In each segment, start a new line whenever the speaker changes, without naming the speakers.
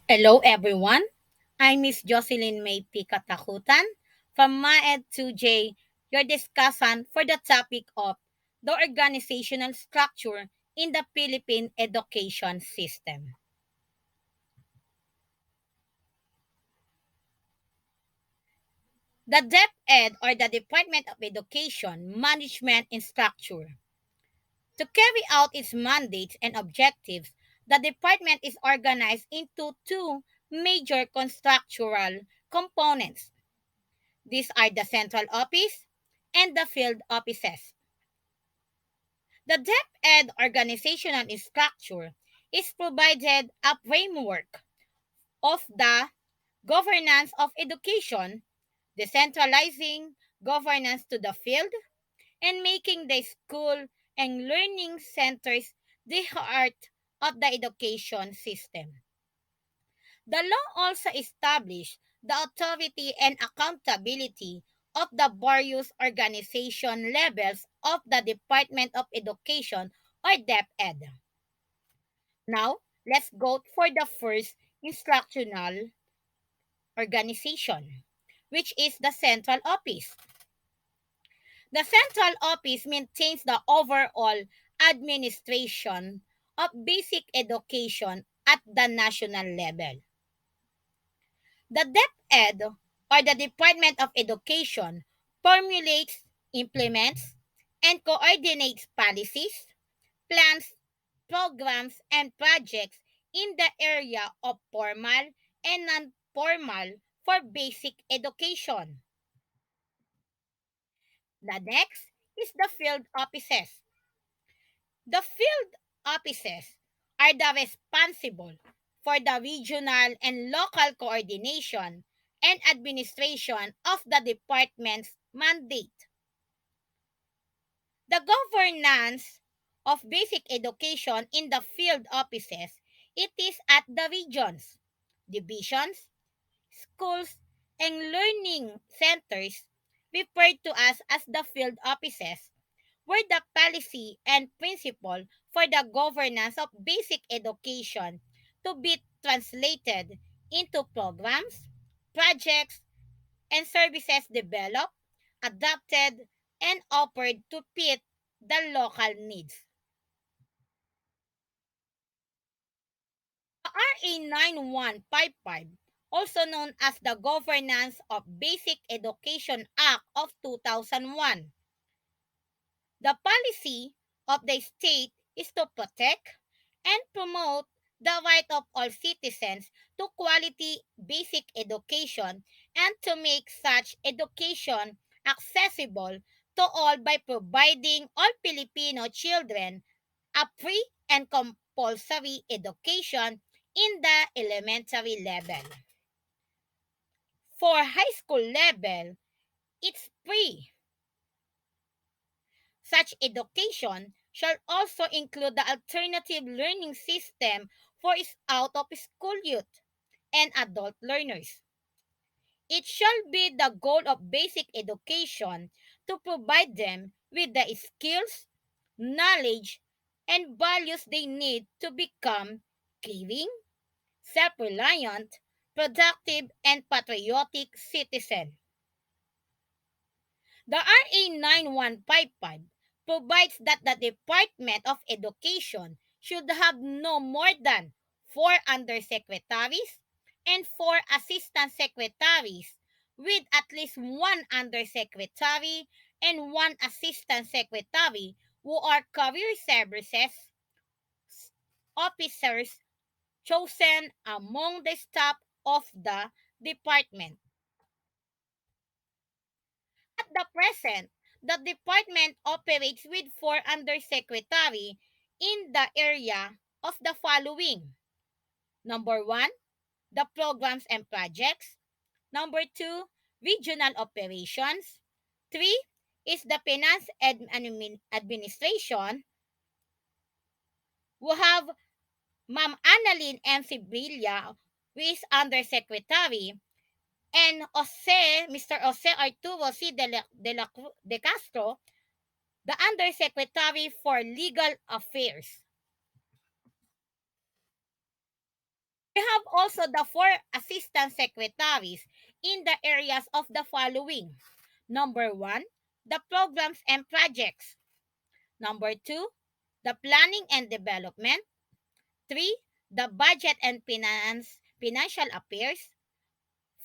Hello everyone, I'm Miss Jocelyn May P. Katakutan from MAED 2J, your discussant for the topic of the organizational structure in the Philippine education system. The DepEd, or the Department of Education, Management and Structure. To carry out its mandates and objectives, the department is organized into two major constructural components. These are the central office and the field offices. The DepEd organizational structure is provided a framework of the governance of education, decentralizing governance to the field, and making the school and learning centers the heart of the education system. The law also established the authority and accountability of the various organization levels of the Department of Education or DepEd. Now, let's go for the first instructional organization, which is the central office. The central office maintains the overall administration of basic education at the national level. The DepEd, or the Department of Education, formulates, implements, and coordinates policies, plans, programs, and projects in the area of formal and non-formal for basic education. The next is the field offices. The field offices are the responsible for the regional and local coordination and administration of the department's mandate. The governance of basic education in the field offices, it is at the regions, divisions, schools, and learning centers referred to as the field offices were the policy and principle for the governance of basic education to be translated into programs, projects, and services developed, adapted, and offered to fit the local needs. The RA 9155, also known as the Governance of Basic Education Act of 2001, the policy of the state is to protect and promote the right of all citizens to quality basic education and to make such education accessible to all by providing all Filipino children a free and compulsory education in the elementary level. For high school level, it's free. Such education shall also include the alternative learning system for its out of school youth and adult learners. It shall be the goal of basic education to provide them with the skills, knowledge, and values they need to become caring, self reliant, productive, and patriotic citizens. The RA 9155 provides that the Department of Education should have no more than four undersecretaries and four assistant secretaries, with at least one undersecretary and one assistant secretary who are career services officers chosen among the staff of the department. At the present, the department operates with four undersecretary in the area of the following. Number one, the programs and projects. Number two, regional operations. Three is the finance administration. We have Ma'am Annalyn M. Sibilia, who is undersecretary, and Mr. Jose Arturo C. De Castro, the Undersecretary for Legal Affairs. We have also the four assistant secretaries in the areas of the following. Number one, the programs and projects. Number two, the planning and development. Three, the budget and financial affairs.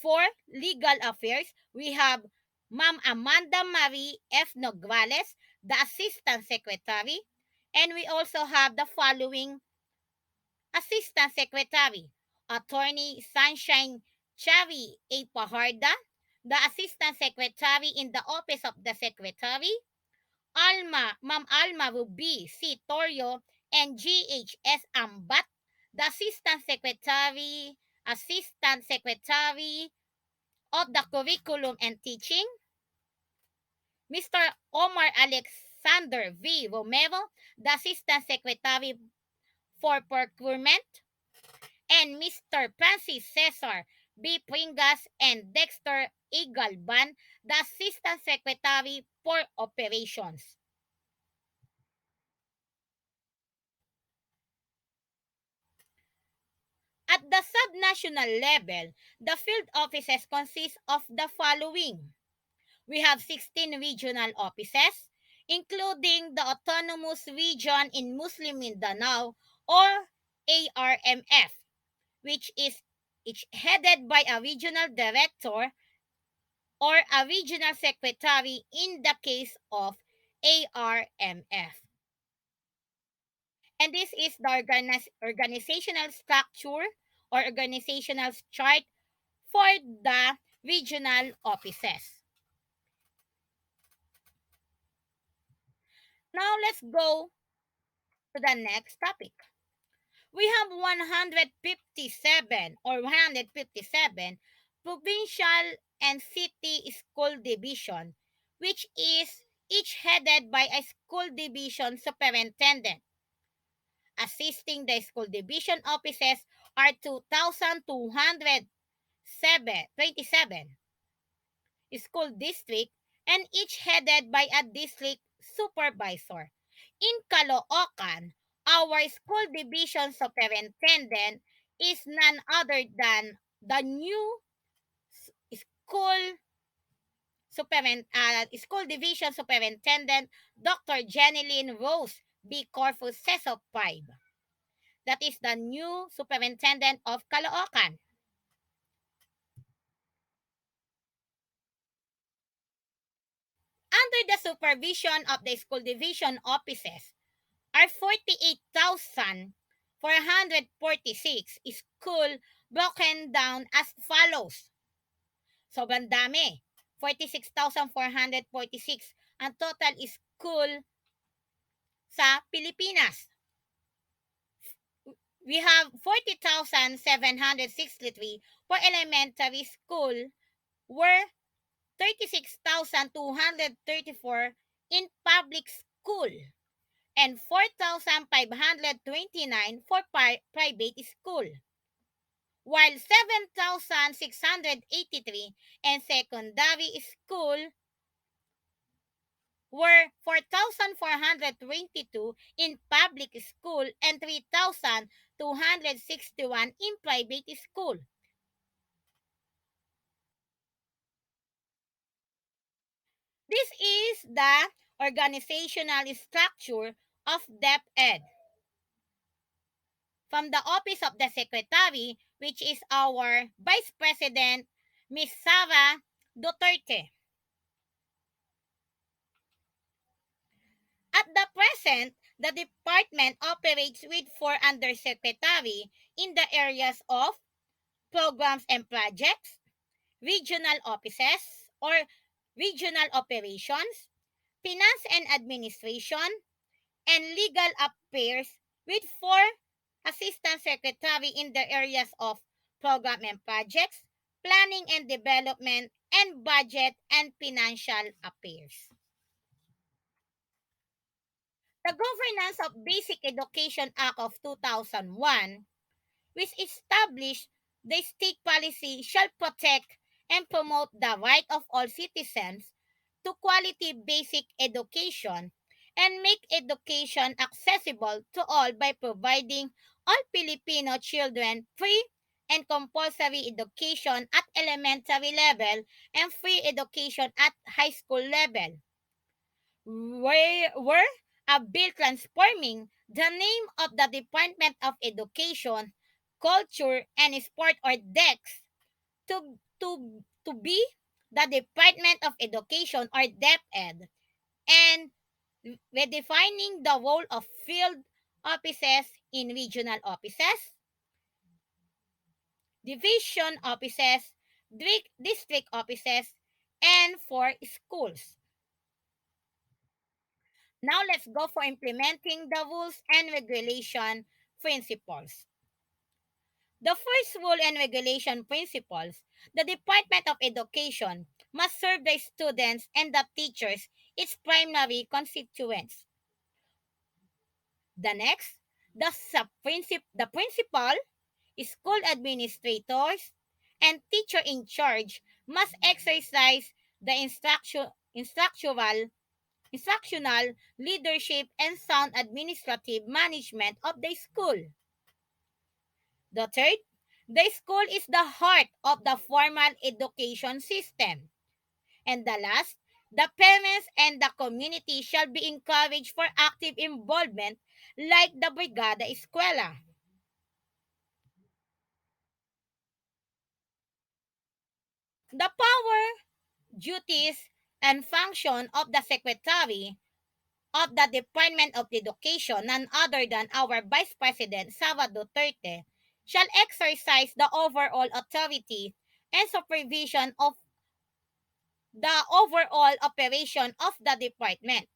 Four, legal affairs. We have Ma'am Amanda Marie F. Nograles, the assistant secretary. And we also have the following assistant secretary. Attorney Sunshine Chavi A. Paharda, the assistant secretary in the office of the secretary. Ma'am Alma Ruby C. Torio, and GHS Ambat, the assistant secretary of the curriculum and teaching. Mr. Omar Alexander V. Romero, the assistant secretary for procurement, and Mr. Francis Cesar B. Pringas and Dexter E. Galban, the assistant secretary for operations. At the subnational level, the field offices consist of the following. We have 16 regional offices, including the Autonomous Region in Muslim Mindanao or ARMF, which is each headed by a regional director or a regional secretary in the case of ARMF. And this is the organizational structure or organizational chart for the regional offices. Now let's go to the next topic. We have 157 or 157 provincial and city school division, which is each headed by a school division superintendent. Assisting the school division offices are 2,227 school district and each headed by a district supervisor. In Caloocan, our school division superintendent is none other than the new school school division superintendent Dr. Jenilyn Rose B. Corpus Cesop 5. That is the new superintendent of Caloocan. Under the supervision of the school division offices are 48,446 school broken down as follows. Sobrang dami. 46,446 ang total school sa Pilipinas. We have 40,763 for elementary school, where 36,234 in public school, and 4,529 for private school, while 7,683 in secondary school were 4,422 in public school and 3,261 in private school. This is the organizational structure of DepEd. From the Office of the Secretary, which is our Vice President, Ms. Sara Duterte. At the present, the department operates with four undersecretary in the areas of programs and projects, regional offices or regional operations, finance and administration, and legal affairs, with four assistant secretary in the areas of program and projects, planning and development, and budget and financial affairs. The Governance of Basic Education Act of 2001, which established the state policy shall protect and promote the right of all citizens to quality basic education and make education accessible to all by providing all Filipino children free and compulsory education at elementary level and free education at high school level. Were a bill transforming the name of the Department of Education, Culture, and Sport or DEX to be the Department of Education or DepEd, and redefining the role of field offices in regional offices, division offices, district offices, and for schools. Now let's go for implementing the rules and regulation principles. The first rule and regulation principles: the Department of Education must serve the students and the teachers, its primary constituents. The next, the principal, school administrators, and teacher in charge must exercise the instructional leadership and sound administrative management of the school. The third, the school is the heart of the formal education system. And the last, the parents and the community shall be encouraged for active involvement like the Brigada Eskwela. The power, duties, and function of the Secretary of the Department of Education, none other than our Vice President Sara Duterte, shall exercise the overall authority and supervision of the overall operation of the department.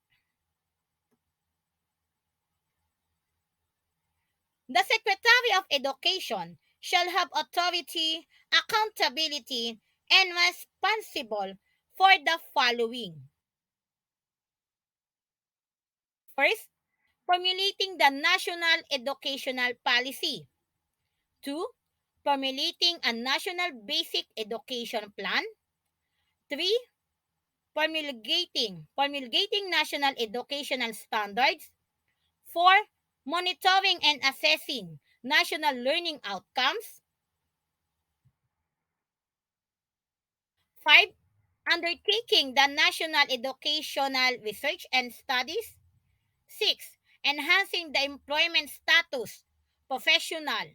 The Secretary of Education shall have authority, accountability, and responsible for the following. First, formulating the National Educational Policy. 2. Formulating a National Basic Education Plan. 3. Promulgating national educational standards. 4. Monitoring and assessing national learning outcomes. 5. Undertaking the national educational research and studies. 6. Enhancing the employment status, professional,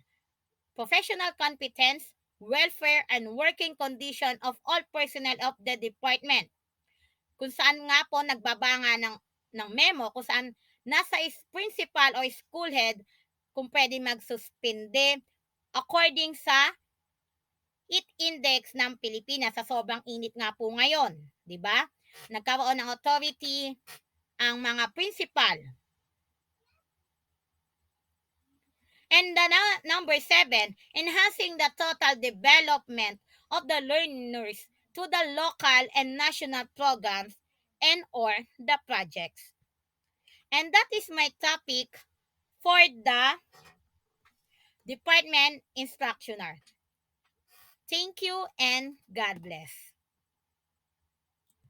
professional competence, welfare, and working condition of all personnel of the department. Kung saan nga po nagbabanga ng memo, kung saan nasa principal o school head kung pwede magsuspinde according sa heat index ng Pilipinas sa sobrang init nga po ngayon. 'Di ba? Nagkaroon ng authority ang mga principal. And the number 7, enhancing the total development of the learners to the local and national programs and or the projects. And that is my topic for the department instructional. Thank you and God bless.